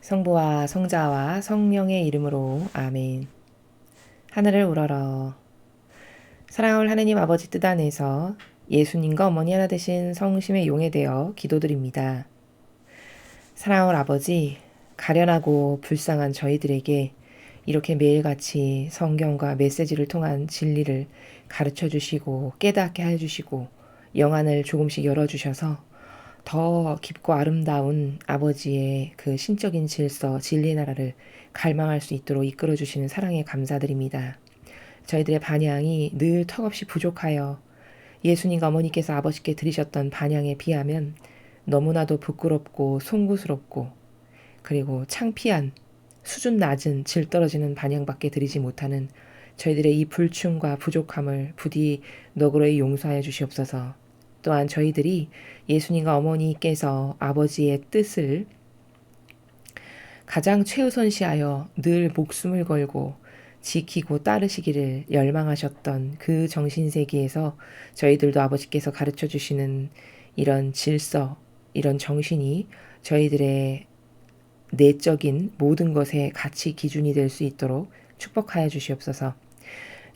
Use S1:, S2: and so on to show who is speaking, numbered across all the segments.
S1: 성부와 성자와 성령의 이름으로 아멘. 하늘을 우러러. 사랑할 하느님 아버지 뜻 안에서 예수님과 어머니 하나 되신 성심의 용에 되어 기도드립니다. 사랑할 아버지, 가련하고 불쌍한 저희들에게 이렇게 매일같이 성경과 메시지를 통한 진리를 가르쳐 주시고 깨닫게 해주시고 영안을 조금씩 열어주셔서 더 깊고 아름다운 아버지의 그 신적인 질서, 진리의 나라를 갈망할 수 있도록 이끌어 주시는 사랑에 감사드립니다. 저희들의 반향이 늘 턱없이 부족하여 예수님과 어머니께서 아버지께 드리셨던 반향에 비하면 너무나도 부끄럽고 송구스럽고 그리고 창피한 수준 낮은 질 떨어지는 반향밖에 드리지 못하는 저희들의 이 불충과 부족함을 부디 너그러이 용서하여 주시옵소서. 또한 저희들이 예수님과 어머니께서 아버지의 뜻을 가장 최우선시하여 늘 목숨을 걸고 지키고 따르시기를 열망하셨던 그 정신세계에서 저희들도 아버지께서 가르쳐 주시는 이런 질서, 이런 정신이 저희들의 내적인 모든 것의 가치 기준이 될 수 있도록 축복하여 주시옵소서.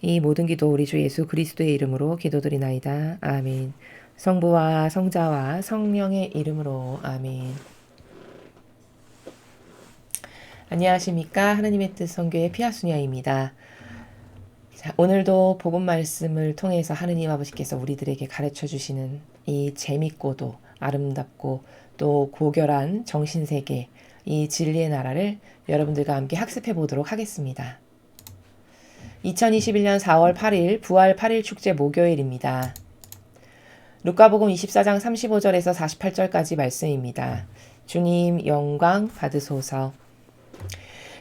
S1: 이 모든 기도 우리 주 예수 그리스도의 이름으로 기도드리나이다. 아멘. 성부와 성자와 성령의 이름으로 아멘. 안녕하십니까. 하나님의 뜻 선교의 피아수녀입니다. 자, 오늘도 복음 말씀을 통해서 하느님 아버지께서 우리들에게 가르쳐 주시는 이 재밌고도 아름답고 또 고결한 정신세계, 이 진리의 나라를 여러분들과 함께 학습해 보도록 하겠습니다. 2021년 4월 8일 부활 8일 축제 목요일입니다. 루카복음 24장 35절에서 48절까지 말씀입니다. 주님 영광 받으소서.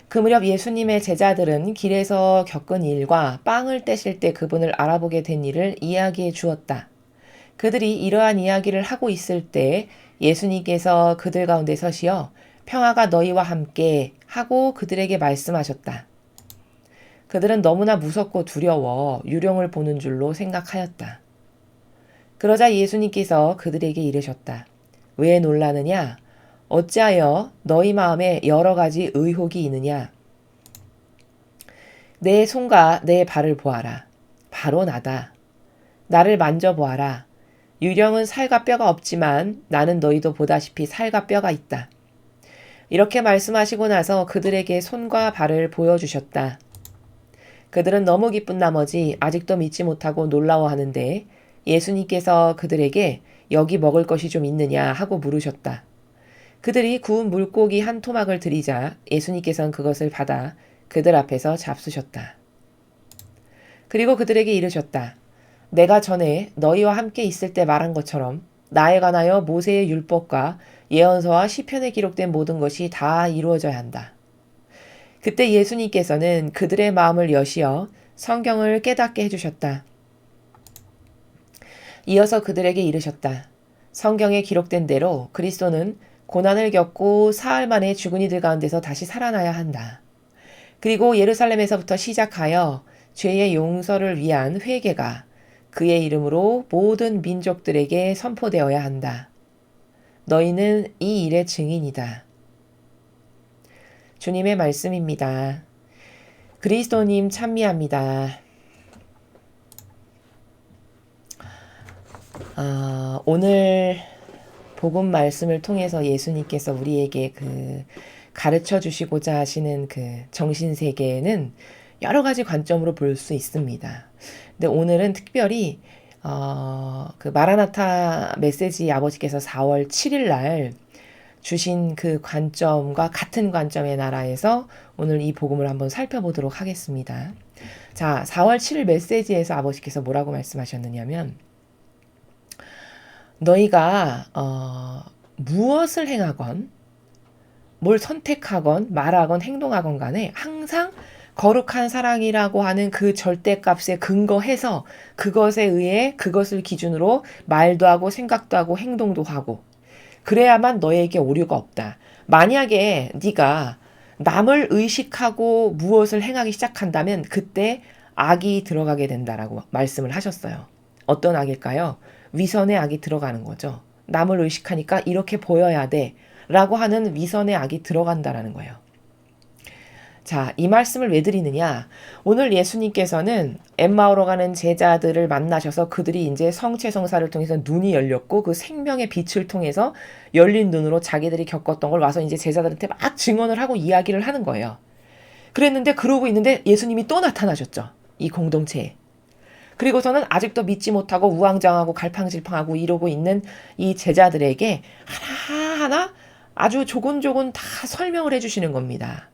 S1: 그 무렵 예수님의 제자들은 길에서 겪은 일과 빵을 떼실 때 그분을 알아보게 된 일을 이야기해 주었다. 그들이 이러한 이야기를 하고 있을 때 예수님께서 그들 가운데 서시어 평화가 너희와 함께 하고 그들에게 말씀하셨다. 그들은 너무나 무섭고 두려워 유령을 보는 줄로 생각하였다. 그러자 예수님께서 그들에게 이르셨다. 왜 놀라느냐? 어찌하여 너희 마음에 여러 가지 의혹이 있느냐? 내 손과 내 발을 보아라. 바로 나다. 나를 만져보아라. 유령은 살과 뼈가 없지만 나는 너희도 보다시피 살과 뼈가 있다. 이렇게 말씀하시고 나서 그들에게 손과 발을 보여주셨다. 그들은 너무 기쁜 나머지 아직도 믿지 못하고 놀라워하는데 예수님께서 그들에게 여기 먹을 것이 좀 있느냐 하고 물으셨다. 그들이 구운 물고기 한 토막을 드리자 예수님께서는 그것을 받아 그들 앞에서 잡수셨다. 그리고 그들에게 이르셨다. 내가 전에 너희와 함께 있을 때 말한 것처럼 나에 관하여 모세의 율법과 예언서와 시편에 기록된 모든 것이 다 이루어져야 한다. 그때 예수님께서는 그들의 마음을 여시어 성경을 깨닫게 해주셨다. 이어서 그들에게 이르셨다. 성경에 기록된 대로 그리스도는 고난을 겪고 사흘 만에 죽은 이들 가운데서 다시 살아나야 한다. 그리고 예루살렘에서부터 시작하여 죄의 용서를 위한 회개가 그의 이름으로 모든 민족들에게 선포되어야 한다. 너희는 이 일의 증인이다. 주님의 말씀입니다. 그리스도님 찬미합니다. 오늘 복음 말씀을 통해서 예수님께서 우리에게 가르쳐 주시고자 하시는 그 정신세계에는 여러 가지 관점으로 볼 수 있습니다. 근데 오늘은 특별히 그 마라나타 메시지 아버지께서 4월 7일 날 주신 그 관점과 같은 관점의 나라에서 오늘 이 복음을 한번 살펴보도록 하겠습니다. 자, 4월 7일 메시지에서 아버지께서 뭐라고 말씀하셨느냐면 너희가 무엇을 행하건 뭘 선택하건 말하건 행동하건 간에 항상 거룩한 사랑이라고 하는 그 절대값에 근거해서 그것에 의해 그것을 기준으로 말도 하고 생각도 하고 행동도 하고 그래야만 너에게 오류가 없다. 만약에 네가 남을 의식하고 무엇을 행하기 시작한다면 그때 악이 들어가게 된다라고 말씀을 하셨어요. 어떤 악일까요? 위선의 악이 들어가는 거죠. 남을 의식하니까 이렇게 보여야 돼. 라고 하는 위선의 악이 들어간다라는 거예요. 자, 이 말씀을 왜 드리느냐? 오늘 예수님께서는 엠마오로 가는 제자들을 만나셔서 그들이 이제 성체성사를 통해서 눈이 열렸고 그 생명의 빛을 통해서 열린 눈으로 자기들이 겪었던 걸 와서 이제 제자들한테 막 증언을 하고 이야기를 하는 거예요. 그랬는데 그러고 있는데 예수님이 또 나타나셨죠. 이 공동체에. 그리고서는 아직도 믿지 못하고 우왕좌왕하고 갈팡질팡하고 이러고 있는 이 제자들에게 하나하나 아주 조곤조곤 다 설명을 해주시는 겁니다.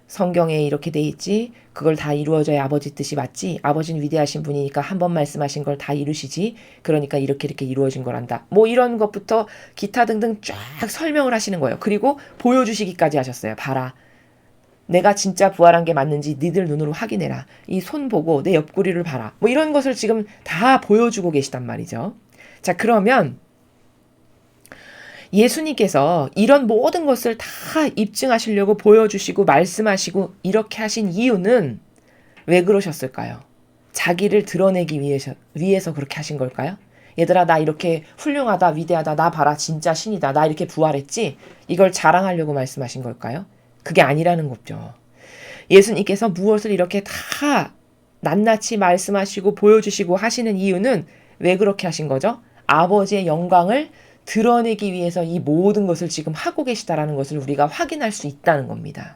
S1: 성경에 이렇게 돼 있지. 그걸 다 이루어져야 아버지 뜻이 맞지. 아버지는 위대하신 분이니까 한 번 말씀하신 걸 다 이루시지. 그러니까 이렇게 이루어진 거란다. 뭐 이런 것부터 기타 등등 쫙 설명을 하시는 거예요. 그리고 보여주시기까지 하셨어요. 봐라. 내가 진짜 부활한 게 맞는지 니들 눈으로 확인해라. 이 손 보고 내 옆구리를 봐라. 뭐 이런 것을 지금 다 보여주고 계시단 말이죠. 자, 그러면 예수님께서 이런 모든 것을 다 입증하시려고 보여주시고 말씀하시고 이렇게 하신 이유는 왜 그러셨을까요? 자기를 드러내기 위해서 그렇게 하신 걸까요? 얘들아, 나 이렇게 훌륭하다, 위대하다, 나 봐라, 진짜 신이다, 나 이렇게 부활했지? 이걸 자랑하려고 말씀하신 걸까요? 그게 아니라는 거죠. 예수님께서 무엇을 이렇게 다 낱낱이 말씀하시고 보여주시고 하시는 이유는 왜 그렇게 하신 거죠? 아버지의 영광을 드러내기 위해서 이 모든 것을 지금 하고 계시다라는 것을 우리가 확인할 수 있다는 겁니다.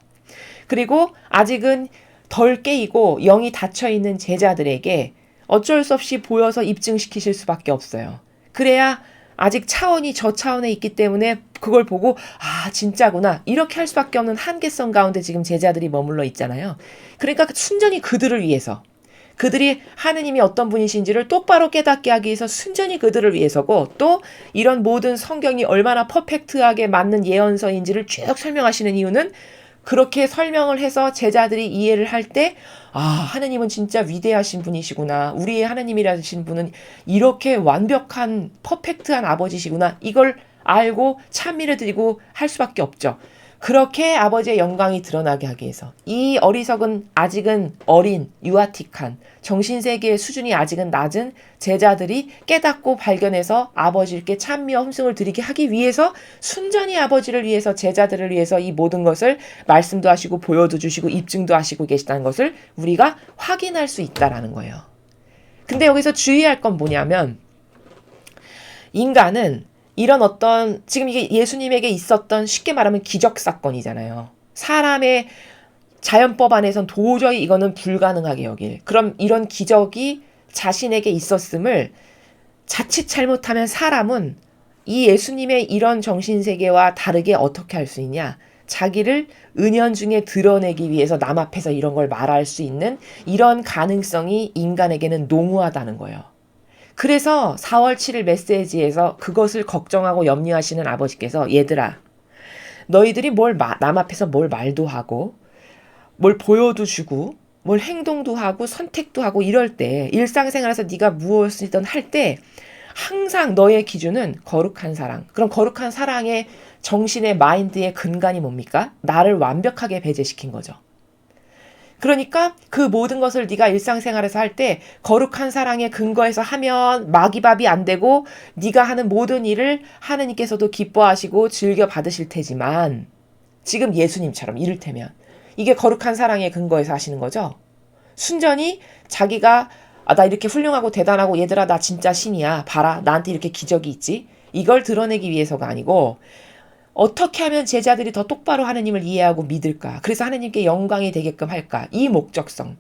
S1: 그리고 아직은 덜 깨이고 영이 닫혀있는 제자들에게 어쩔 수 없이 보여서 입증시키실 수밖에 없어요. 그래야 아직 차원이 저 차원에 있기 때문에 그걸 보고 아 진짜구나 이렇게 할 수밖에 없는 한계성 가운데 지금 제자들이 머물러 있잖아요. 그러니까 순전히 그들을 위해서 그들이 하느님이 어떤 분이신지를 똑바로 깨닫게 하기 위해서 순전히 그들을 위해서고 또 이런 모든 성경이 얼마나 퍼펙트하게 맞는 예언서인지를 쭉 설명하시는 이유는 그렇게 설명을 해서 제자들이 이해를 할 때 아, 하느님은 진짜 위대하신 분이시구나. 우리의 하느님이라신 분은 이렇게 완벽한 퍼펙트한 아버지시구나. 이걸 알고 찬미를 드리고 할 수밖에 없죠. 그렇게 아버지의 영광이 드러나게 하기 위해서 이 어리석은 아직은 어린 유아틱한 정신세계의 수준이 아직은 낮은 제자들이 깨닫고 발견해서 아버지께 찬미와 hum승을 드리게 하기 위해서 순전히 아버지를 위해서 제자들을 위해서 이 모든 것을 말씀도 하시고 보여도 주시고 입증도 하시고 계시다는 것을 우리가 확인할 수 있다라는 거예요. 근데 여기서 주의할 건 뭐냐면 인간은 이런 어떤 지금 이게 예수님에게 있었던 쉽게 말하면 기적 사건이잖아요. 사람의 자연법 안에선 도저히 이거는 불가능하게 여길. 그럼 이런 기적이 자신에게 있었음을 자칫 잘못하면 사람은 이 예수님의 이런 정신세계와 다르게 어떻게 할 수 있냐. 자기를 은연중에 드러내기 위해서 남 앞에서 이런 걸 말할 수 있는 이런 가능성이 인간에게는 농후하다는 거예요. 그래서 4월 7일 메시지에서 그것을 걱정하고 염려하시는 아버지께서 얘들아 너희들이 남 앞에서 뭘 말도 하고 뭘 보여도 주고 뭘 행동도 하고 선택도 하고 이럴 때 일상생활에서 네가 무엇이든 할 때 항상 너의 기준은 거룩한 사랑. 그럼 거룩한 사랑의 정신의 마인드의 근간이 뭡니까? 나를 완벽하게 배제시킨 거죠. 그러니까 그 모든 것을 네가 일상생활에서 할 때 거룩한 사랑의 근거에서 하면 마귀밥이 안 되고 네가 하는 모든 일을 하느님께서도 기뻐하시고 즐겨 받으실 테지만 지금 예수님처럼 이를테면 이게 거룩한 사랑의 근거에서 하시는 거죠. 순전히 자기가 아, 나 이렇게 훌륭하고 대단하고 얘들아 나 진짜 신이야. 봐라 나한테 이렇게 기적이 있지. 이걸 드러내기 위해서가 아니고 어떻게 하면 제자들이 더 똑바로 하느님을 이해하고 믿을까? 그래서 하느님께 영광이 되게끔 할까? 이 목적성.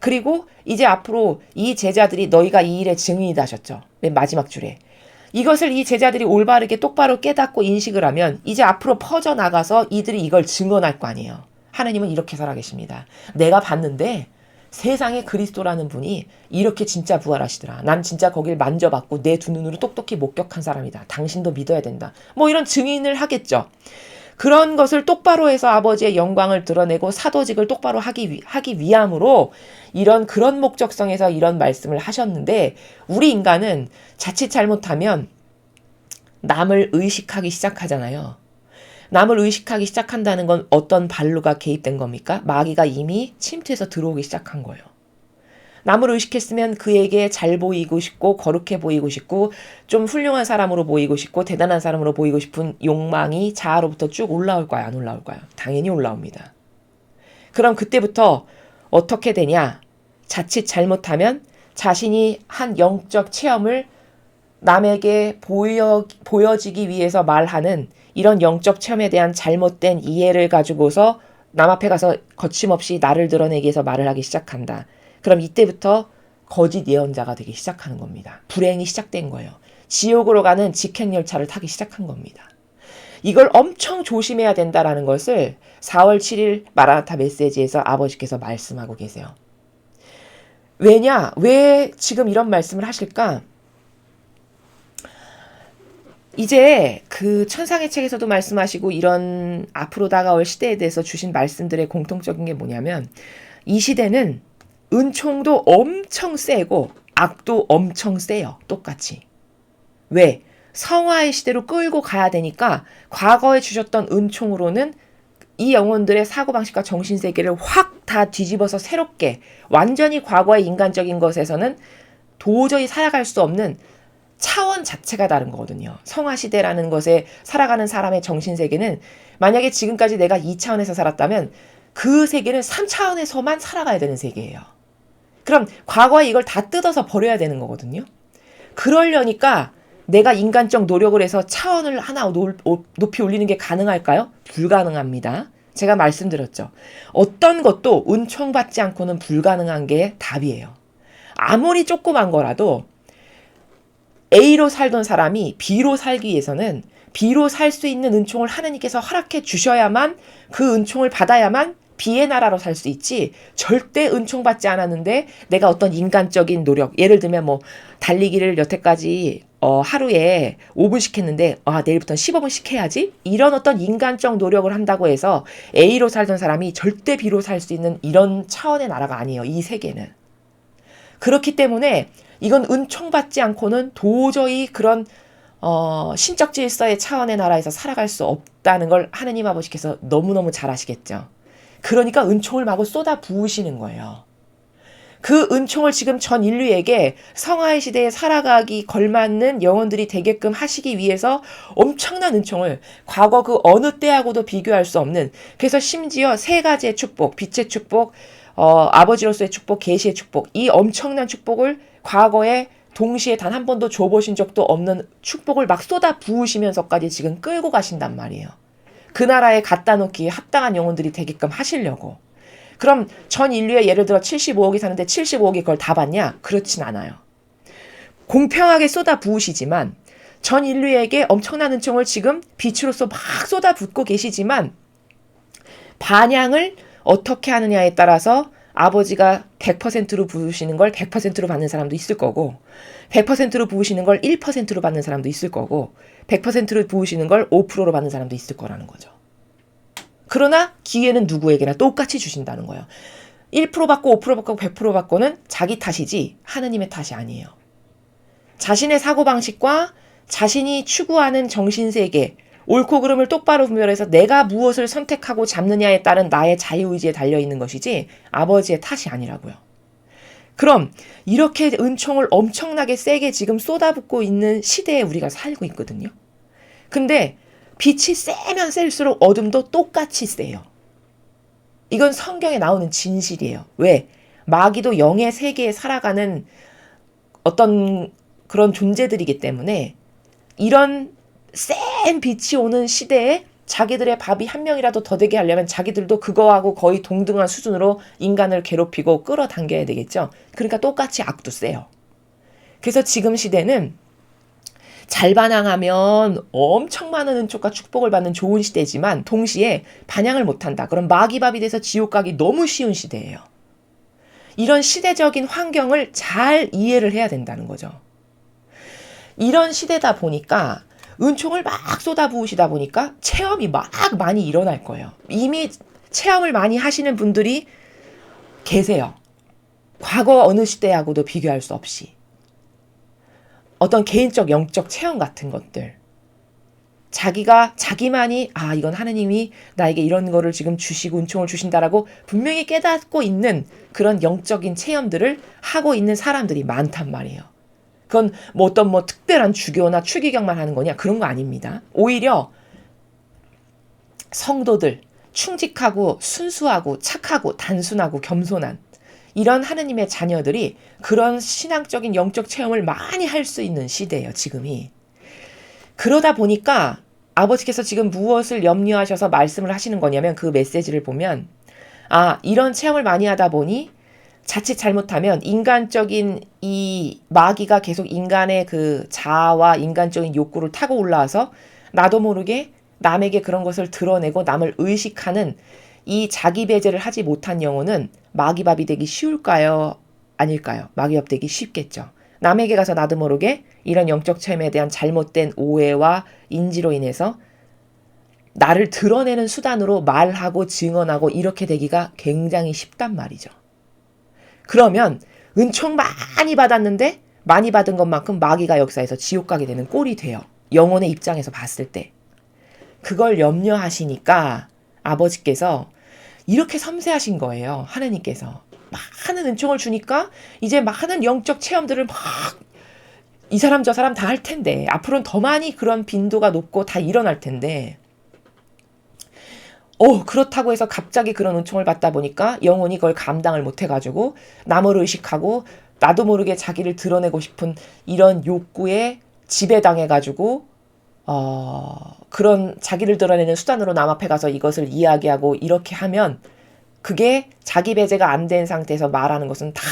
S1: 그리고 이제 앞으로 이 제자들이 너희가 이 일의 증인이다 하셨죠. 맨 마지막 줄에. 이것을 이 제자들이 올바르게 똑바로 깨닫고 인식을 하면 이제 앞으로 퍼져나가서 이들이 이걸 증언할 거 아니에요. 하느님은 이렇게 살아계십니다. 내가 봤는데 세상에 그리스도라는 분이 이렇게 진짜 부활하시더라. 난 진짜 거길 만져봤고 내 두 눈으로 똑똑히 목격한 사람이다. 당신도 믿어야 된다. 뭐 이런 증인을 하겠죠. 그런 것을 똑바로 해서 아버지의 영광을 드러내고 사도직을 똑바로 하기 위함으로 그런 목적성에서 이런 말씀을 하셨는데 우리 인간은 자칫 잘못하면 남을 의식하기 시작하잖아요. 남을 의식하기 시작한다는 건 어떤 발로가 개입된 겁니까? 마귀가 이미 침투해서 들어오기 시작한 거예요. 남을 의식했으면 그에게 잘 보이고 싶고 거룩해 보이고 싶고 좀 훌륭한 사람으로 보이고 싶고 대단한 사람으로 보이고 싶은 욕망이 자아로부터 쭉 올라올까요? 안 올라올까요? 당연히 올라옵니다. 그럼 그때부터 어떻게 되냐? 자칫 잘못하면 자신이 한 영적 체험을 남에게 보여지기 위해서 말하는 이런 영적 체험에 대한 잘못된 이해를 가지고서 남 앞에 가서 거침없이 나를 드러내기 위해서 말을 하기 시작한다. 그럼 이때부터 거짓 예언자가 되기 시작하는 겁니다. 불행이 시작된 거예요. 지옥으로 가는 직행열차를 타기 시작한 겁니다. 이걸 엄청 조심해야 된다라는 것을 4월 7일 마라나타 메시지에서 아버지께서 말씀하고 계세요. 왜냐? 왜 지금 이런 말씀을 하실까? 이제 그 천상의 책에서도 말씀하시고 이런 앞으로 다가올 시대에 대해서 주신 말씀들의 공통적인 게 뭐냐면 이 시대는 은총도 엄청 세고 악도 엄청 세요. 똑같이. 왜? 성화의 시대로 끌고 가야 되니까 과거에 주셨던 은총으로는 이 영혼들의 사고방식과 정신세계를 확 다 뒤집어서 새롭게 완전히 과거의 인간적인 것에서는 도저히 살아갈 수 없는 차원 자체가 다른 거거든요. 성화시대라는 것에 살아가는 사람의 정신세계는 만약에 지금까지 내가 2차원에서 살았다면 그 세계는 3차원에서만 살아가야 되는 세계예요. 그럼 과거에 이걸 다 뜯어서 버려야 되는 거거든요. 그러려니까 내가 인간적 노력을 해서 차원을 하나 높이 올리는 게 가능할까요? 불가능합니다. 제가 말씀드렸죠. 어떤 것도 은총 받지 않고는 불가능한 게 답이에요. 아무리 조그만 거라도 A로 살던 사람이 B로 살기 위해서는 B로 살 수 있는 은총을 하느님께서 허락해 주셔야만 그 은총을 받아야만 B의 나라로 살 수 있지 절대 은총 받지 않았는데 내가 어떤 인간적인 노력 예를 들면 뭐 달리기를 여태까지 하루에 5분씩 했는데 내일부터는 15분씩 해야지 이런 어떤 인간적 노력을 한다고 해서 A로 살던 사람이 절대 B로 살 수 있는 이런 차원의 나라가 아니에요. 이 세계는. 그렇기 때문에 이건 은총 받지 않고는 도저히 그런 신적 질서의 차원의 나라에서 살아갈 수 없다는 걸 하느님 아버지께서 너무너무 잘 아시겠죠. 그러니까 은총을 마구 쏟아 부으시는 거예요. 그 은총을 지금 전 인류에게 성화의 시대에 살아가기 걸맞는 영혼들이 되게끔 하시기 위해서 엄청난 은총을 과거 그 어느 때하고도 비교할 수 없는 그래서 심지어 세 가지의 축복, 빛의 축복, 아버지로서의 축복, 계시의 축복 이 엄청난 축복을 과거에 동시에 단 한 번도 줘보신 적도 없는 축복을 막 쏟아 부으시면서까지 지금 끌고 가신단 말이에요. 그 나라에 갖다 놓기에 합당한 영혼들이 되게끔 하시려고. 그럼 전 인류에 예를 들어 75억이 사는데 75억이 그걸 다 받냐? 그렇진 않아요. 공평하게 쏟아 부으시지만 전 인류에게 엄청난 은총을 지금 빛으로서 막 쏟아 붓고 계시지만 반향을 어떻게 하느냐에 따라서 아버지가 100%로 부으시는 걸 100%로 받는 사람도 있을 거고 100%로 부으시는 걸 1%로 받는 사람도 있을 거고 100%로 부으시는 걸 5%로 받는 사람도 있을 거라는 거죠. 그러나 기회는 누구에게나 똑같이 주신다는 거예요. 1% 받고 5% 받고 100% 받고는 자기 탓이지 하느님의 탓이 아니에요. 자신의 사고방식과 자신이 추구하는 정신세계 옳고 그름을 똑바로 분별해서 내가 무엇을 선택하고 잡느냐에 따른 나의 자유의지에 달려있는 것이지 아버지의 탓이 아니라고요. 그럼 이렇게 은총을 엄청나게 세게 지금 쏟아붓고 있는 시대에 우리가 살고 있거든요. 근데 빛이 세면 셀수록 어둠도 똑같이 세요. 이건 성경에 나오는 진실이에요. 왜? 마귀도 영의 세계에 살아가는 어떤 그런 존재들이기 때문에 이런 센 빛이 오는 시대에 자기들의 밥이 한 명이라도 더 되게 하려면 자기들도 그거하고 거의 동등한 수준으로 인간을 괴롭히고 끌어당겨야 되겠죠. 그러니까 똑같이 악도 세요. 그래서 지금 시대는 잘 반항하면 엄청 많은 은총과 축복을 받는 좋은 시대지만 동시에 반항을 못한다. 그럼 마귀밥이 돼서 지옥 가기 너무 쉬운 시대예요. 이런 시대적인 환경을 잘 이해를 해야 된다는 거죠. 이런 시대다 보니까 은총을 막 쏟아부으시다 보니까 체험이 막 많이 일어날 거예요. 이미 체험을 많이 하시는 분들이 계세요. 과거 어느 시대하고도 비교할 수 없이. 어떤 개인적 영적 체험 같은 것들. 자기만이 이건 하느님이 나에게 이런 거를 지금 주시고 은총을 주신다라고 분명히 깨닫고 있는 그런 영적인 체험들을 하고 있는 사람들이 많단 말이에요. 그건 어떤 특별한 주교나 추기경만 하는 거냐? 그런 거 아닙니다. 오히려 성도들, 충직하고 순수하고 착하고 단순하고 겸손한 이런 하느님의 자녀들이 그런 신앙적인 영적 체험을 많이 할 수 있는 시대예요, 지금이. 그러다 보니까 아버지께서 지금 무엇을 염려하셔서 말씀을 하시는 거냐면 그 메시지를 보면 이런 체험을 많이 하다 보니 자칫 잘못하면 인간적인 이 마귀가 계속 인간의 그 자아와 인간적인 욕구를 타고 올라와서 나도 모르게 남에게 그런 것을 드러내고 남을 의식하는 이 자기 배제를 하지 못한 영혼은 마귀밥이 되기 쉬울까요? 아닐까요? 마귀밥 되기 쉽겠죠. 남에게 가서 나도 모르게 이런 영적 체험에 대한 잘못된 오해와 인지로 인해서 나를 드러내는 수단으로 말하고 증언하고 이렇게 되기가 굉장히 쉽단 말이죠. 그러면 은총 많이 받았는데 많이 받은 것만큼 마귀가 역사에서 지옥 가게 되는 꼴이 돼요. 영혼의 입장에서 봤을 때. 그걸 염려하시니까 아버지께서 이렇게 섬세하신 거예요. 하느님께서. 많은 은총을 주니까 이제 많은 영적 체험들을 이 사람 저 사람 다 할 텐데 앞으로는 더 많이 그런 빈도가 높고 다 일어날 텐데 그렇다고 해서 갑자기 그런 은총을 받다 보니까 영혼이 그걸 감당을 못해가지고 남을 의식하고 나도 모르게 자기를 드러내고 싶은 이런 욕구에 지배당해가지고 그런 자기를 드러내는 수단으로 남 앞에 가서 이것을 이야기하고 이렇게 하면 그게 자기 배제가 안 된 상태에서 말하는 것은 다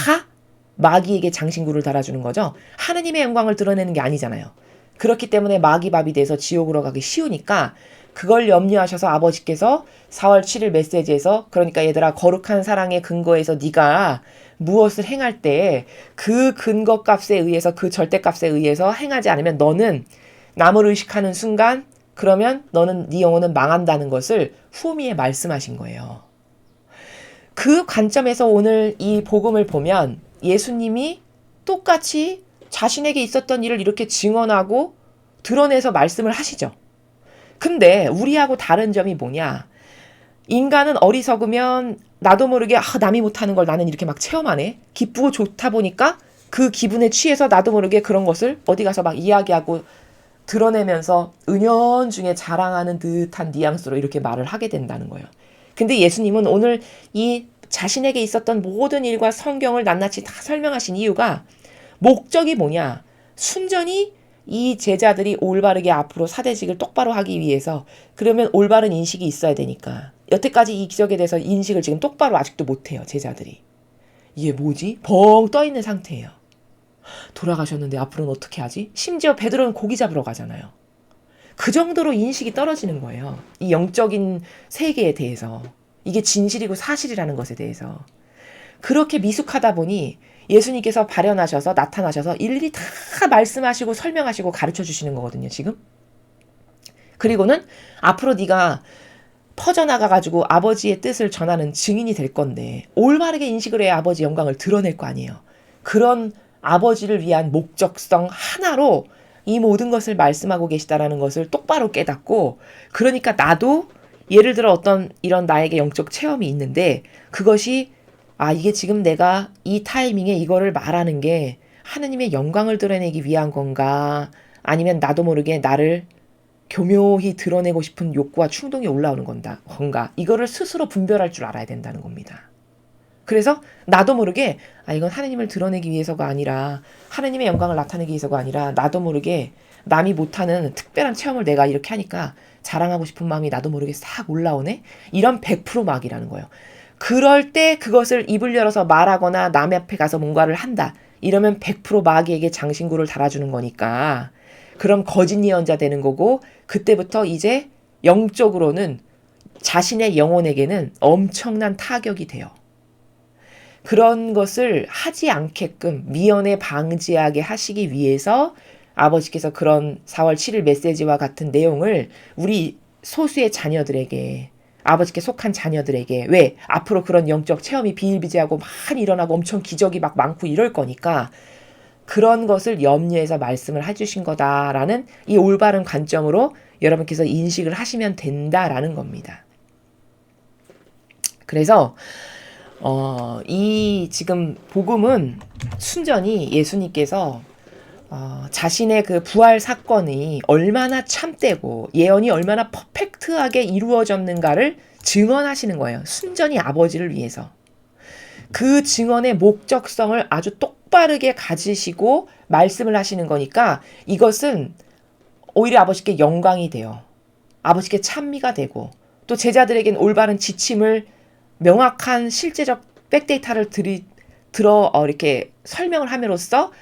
S1: 마귀에게 장신구를 달아주는 거죠. 하느님의 영광을 드러내는 게 아니잖아요. 그렇기 때문에 마귀밥이 돼서 지옥으로 가기 쉬우니까 그걸 염려하셔서 아버지께서 4월 7일 메시지에서 그러니까 얘들아 거룩한 사랑의 근거에서 네가 무엇을 행할 때 그 근거값에 의해서 그 절대값에 의해서 행하지 않으면 너는 남을 의식하는 순간 그러면 너는 네 영혼은 망한다는 것을 후미에 말씀하신 거예요. 그 관점에서 오늘 이 복음을 보면 예수님이 똑같이 자신에게 있었던 일을 이렇게 증언하고 드러내서 말씀을 하시죠. 근데 우리하고 다른 점이 뭐냐? 인간은 어리석으면 나도 모르게 남이 못하는 걸 나는 이렇게 막 체험하네. 기쁘고 좋다 보니까 그 기분에 취해서 나도 모르게 그런 것을 어디 가서 막 이야기하고 드러내면서 은연중에 자랑하는 듯한 뉘앙스로 이렇게 말을 하게 된다는 거예요. 근데 예수님은 오늘 이 자신에게 있었던 모든 일과 성경을 낱낱이 다 설명하신 이유가 목적이 뭐냐? 순전히 이 제자들이 올바르게 앞으로 사대직을 똑바로 하기 위해서 그러면 올바른 인식이 있어야 되니까 여태까지 이 기적에 대해서 인식을 지금 똑바로 아직도 못해요. 제자들이. 이게 뭐지? 벙 떠있는 상태예요. 돌아가셨는데 앞으로는 어떻게 하지? 심지어 베드로는 고기 잡으러 가잖아요. 그 정도로 인식이 떨어지는 거예요. 이 영적인 세계에 대해서. 이게 진실이고 사실이라는 것에 대해서. 그렇게 미숙하다 보니 예수님께서 발현하셔서 나타나셔서 일일이 다 말씀하시고 설명하시고 가르쳐 주시는 거거든요, 지금. 그리고는 앞으로 네가 퍼져나가가지고 아버지의 뜻을 전하는 증인이 될 건데 올바르게 인식을 해야 아버지 영광을 드러낼 거 아니에요. 그런 아버지를 위한 목적성 하나로 이 모든 것을 말씀하고 계시다라는 것을 똑바로 깨닫고 그러니까 나도 예를 들어 어떤 이런 나에게 영적 체험이 있는데 그것이 이게 지금 내가 이 타이밍에 이거를 말하는 게 하느님의 영광을 드러내기 위한 건가 아니면 나도 모르게 나를 교묘히 드러내고 싶은 욕구와 충동이 올라오는 건가 이거를 스스로 분별할 줄 알아야 된다는 겁니다. 그래서 나도 모르게 이건 하느님을 드러내기 위해서가 아니라 하느님의 영광을 나타내기 위해서가 아니라 나도 모르게 남이 못하는 특별한 체험을 내가 이렇게 하니까 자랑하고 싶은 마음이 나도 모르게 싹 올라오네? 이런 100% 마귀라는 거예요. 그럴 때 그것을 입을 열어서 말하거나 남 앞에 가서 뭔가를 한다. 이러면 100% 마귀에게 장신구를 달아주는 거니까 그럼 거짓 예언자 되는 거고 그때부터 이제 영적으로는 자신의 영혼에게는 엄청난 타격이 돼요. 그런 것을 하지 않게끔 미연에 방지하게 하시기 위해서 아버지께서 그런 4월 7일 메시지와 같은 내용을 우리 소수의 자녀들에게 아버지께 속한 자녀들에게 왜? 앞으로 그런 영적 체험이 비일비재하고 많이 일어나고 엄청 기적이 막 많고 이럴 거니까 그런 것을 염려해서 말씀을 해주신 거다라는 이 올바른 관점으로 여러분께서 인식을 하시면 된다라는 겁니다. 그래서 이 지금 복음은 순전히 예수님께서 자신의 그 부활 사건이 얼마나 참되고 예언이 얼마나 퍼펙트하게 이루어졌는가를 증언하시는 거예요. 순전히 아버지를 위해서. 그 증언의 목적성을 아주 똑바르게 가지시고 말씀을 하시는 거니까 이것은 오히려 아버지께 영광이 돼요. 아버지께 찬미가 되고 또 제자들에겐 올바른 지침을 명확한 실제적 백데이터를 이렇게 설명을 함으로써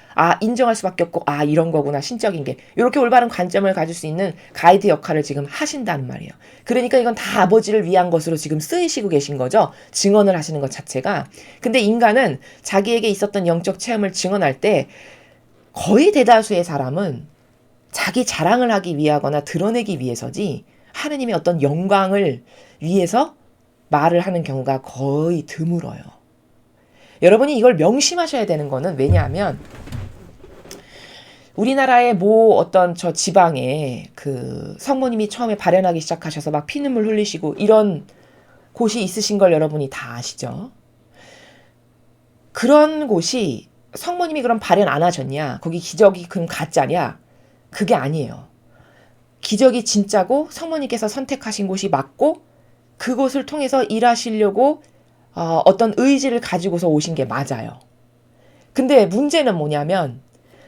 S1: 인정할 수밖에 없고 이런 거구나 신적인 게 이렇게 올바른 관점을 가질 수 있는 가이드 역할을 지금 하신다는 말이에요. 그러니까 이건 다 아버지를 위한 것으로 지금 쓰이시고 계신 거죠. 증언을 하시는 것 자체가. 근데 인간은 자기에게 있었던 영적 체험을 증언할 때 거의 대다수의 사람은 자기 자랑을 하기 위하거나 드러내기 위해서지 하느님의 어떤 영광을 위해서 말을 하는 경우가 거의 드물어요. 여러분이 이걸 명심하셔야 되는 거는 왜냐하면 우리나라의 어떤 저 지방에 그 성모님이 처음에 발현하기 시작하셔서 막 피눈물 흘리시고 이런 곳이 있으신 걸 여러분이 다 아시죠? 그런 곳이 성모님이 그럼 발현 안 하셨냐? 거기 기적이 그럼 가짜냐? 그게 아니에요. 기적이 진짜고 성모님께서 선택하신 곳이 맞고 그곳을 통해서 일하시려고 어떤 의지를 가지고서 오신 게 맞아요. 근데 문제는 뭐냐면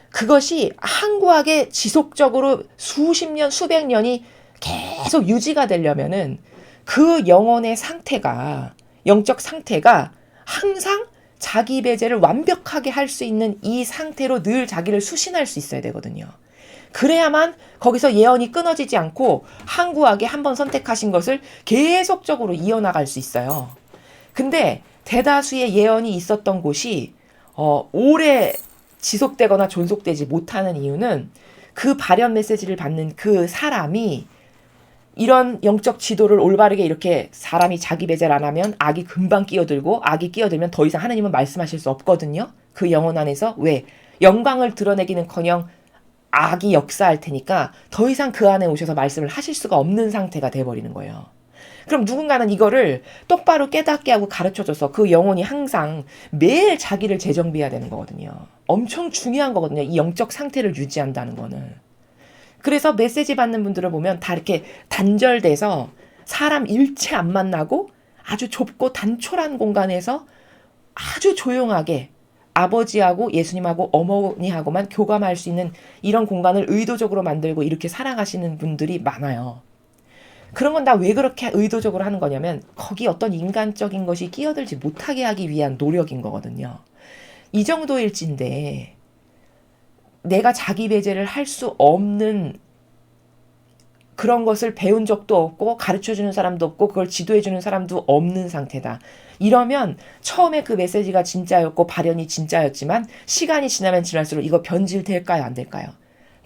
S1: 그것이 항구하게 지속적으로 수십 년, 수백 년이 계속 유지가 되려면은 그 영혼의 상태가, 영적 상태가 항상 자기 배제를 완벽하게 할 수 있는 이 상태로 늘 자기를 수신할 수 있어야 되거든요. 그래야만 거기서 예언이 끊어지지 않고 항구하게 한번 선택하신 것을 계속적으로 이어나갈 수 있어요. 근데 대다수의 예언이 있었던 곳이 오래 지속되거나 존속되지 못하는 이유는 그 발현 메시지를 받는 그 사람이 이런 영적 지도를 올바르게 이렇게 사람이 자기 배제를 안 하면 악이 금방 끼어들고 악이 끼어들면 더 이상 하나님은 말씀하실 수 없거든요. 그 영혼 안에서. 왜? 영광을 드러내기는커녕 악이 역사할 테니까 더 이상 그 안에 오셔서 말씀을 하실 수가 없는 상태가 돼버리는 거예요. 그럼 누군가는 이거를 똑바로 깨닫게 하고 가르쳐줘서 그 영혼이 항상 매일 자기를 재정비해야 되는 거거든요. 엄청 중요한 거거든요. 이 영적 상태를 유지한다는 거는. 그래서 메시지 받는 분들을 보면 다 이렇게 단절돼서 사람 일체 안 만나고 아주 좁고 단촐한 공간에서 아주 조용하게 아버지하고 예수님하고 어머니하고만 교감할 수 있는 이런 공간을 의도적으로 만들고 이렇게 살아가시는 분들이 많아요. 그런 건 다 왜 그렇게 의도적으로 하는 거냐면 거기 어떤 인간적인 것이 끼어들지 못하게 하기 위한 노력인 거거든요. 이 정도일진데 내가 자기 배제를 할 수 없는 그런 것을 배운 적도 없고 가르쳐주는 사람도 없고 그걸 지도해주는 사람도 없는 상태다. 이러면 처음에 그 메시지가 진짜였고 발현이 진짜였지만 시간이 지나면 지날수록 이거 변질될까요? 안 될까요?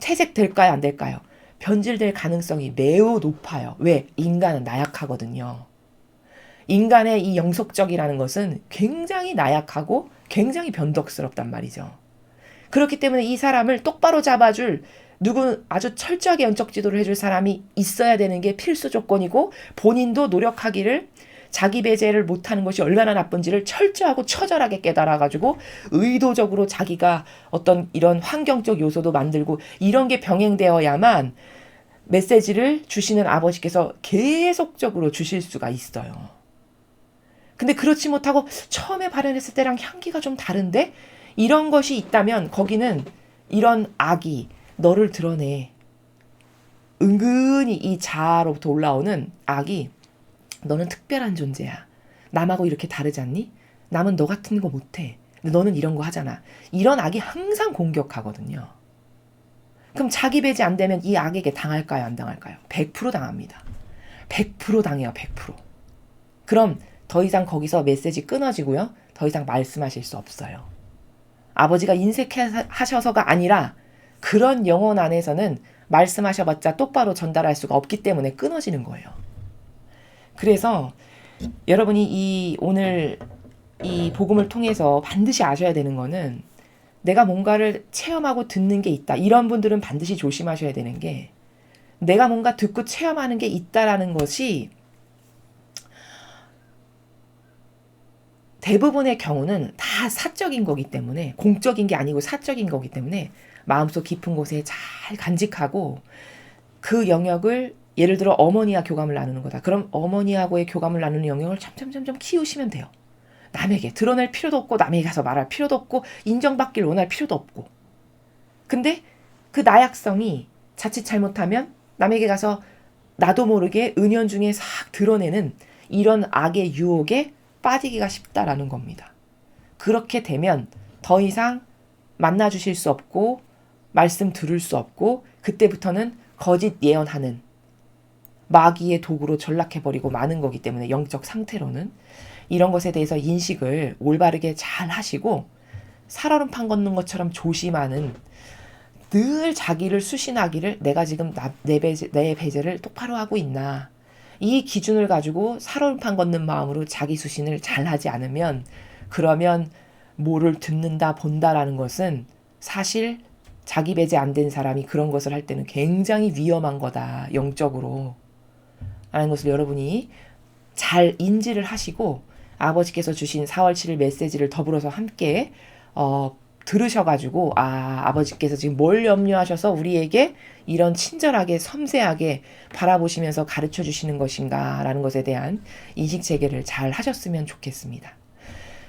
S1: 퇴색될까요? 안 될까요? 변질될 가능성이 매우 높아요. 왜? 인간은 나약하거든요. 인간의 이 영속적이라는 것은 굉장히 나약하고 굉장히 변덕스럽단 말이죠. 그렇기 때문에 이 사람을 똑바로 잡아줄 아주 철저하게 영적 지도를 해줄 사람이 있어야 되는 게 필수 조건이고 본인도 노력하기를 자기 배제를 못하는 것이 얼마나 나쁜지를 철저하고 처절하게 깨달아가지고 의도적으로 자기가 어떤 이런 환경적 요소도 만들고 이런 게 병행되어야만 메시지를 주시는 아버지께서 계속적으로 주실 수가 있어요. 근데 그렇지 못하고 처음에 발현했을 때랑 향기가 좀 다른데 이런 것이 있다면 거기는 이런 악이 너를 드러내. 은근히 이 자아로부터 올라오는 악이 너는 특별한 존재야. 남하고 이렇게 다르지 않니? 남은 너 같은 거 못해. 근데 너는 이런 거 하잖아. 이런 악이 항상 공격하거든요. 그럼 자기 배제 안 되면 이 악에게 당할까요? 안 당할까요? 100% 당합니다. 100% 당해요. 100%. 그럼 더 이상 거기서 메시지 끊어지고요. 더 이상 말씀하실 수 없어요. 아버지가 인색하셔서가 아니라 그런 영혼 안에서는 말씀하셔봤자 똑바로 전달할 수가 없기 때문에 끊어지는 거예요. 그래서 여러분이 오늘 이 복음을 통해서 반드시 아셔야 되는 거는 내가 뭔가를 체험하고 듣는 게 있다. 이런 분들은 반드시 조심하셔야 되는 게 내가 뭔가 듣고 체험하는 게 있다라는 것이 대부분의 경우는 다 사적인 거기 때문에 공적인 게 아니고 사적인 거기 때문에 마음속 깊은 곳에 잘 간직하고 그 영역을 예를 들어 어머니와 교감을 나누는 거다. 그럼 어머니하고의 교감을 나누는 영역을 점점 키우시면 돼요. 남에게 드러낼 필요도 없고 남에게 가서 말할 필요도 없고 인정받길 원할 필요도 없고. 근데 그 나약성이 자칫 잘못하면 남에게 가서 나도 모르게 은연중에 싹 드러내는 이런 악의 유혹에 빠지기가 쉽다라는 겁니다. 그렇게 되면 더 이상 만나주실 수 없고 말씀 들을 수 없고 그때부터는 거짓 예언하는 마귀의 도구로 전락해버리고 마는 거기 때문에 영적 상태로는 이런 것에 대해서 인식을 올바르게 잘 하시고 살얼음판 걷는 것처럼 조심하는 늘 자기를 수신하기를 내가 지금 내 배제를 똑바로 하고 있나 이 기준을 가지고 살얼음판 걷는 마음으로 자기 수신을 잘 하지 않으면 그러면 뭐를 듣는다 본다라는 것은 사실 자기 배제 안 된 사람이 그런 것을 할 때는 굉장히 위험한 거다 영적으로 라는 것을 여러분이 잘 인지를 하시고 아버지께서 주신 4월 7일 메시지를 더불어서 함께 들으셔가지고 아버지께서 지금 뭘 염려하셔서 우리에게 이런 친절하게 섬세하게 바라보시면서 가르쳐 주시는 것인가 라는 것에 대한 인식체계를 잘 하셨으면 좋겠습니다.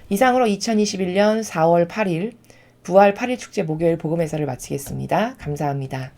S1: 이상으로 2021년 4월 8일 부활 8일 축제 목요일 복음회사를 마치겠습니다. 감사합니다.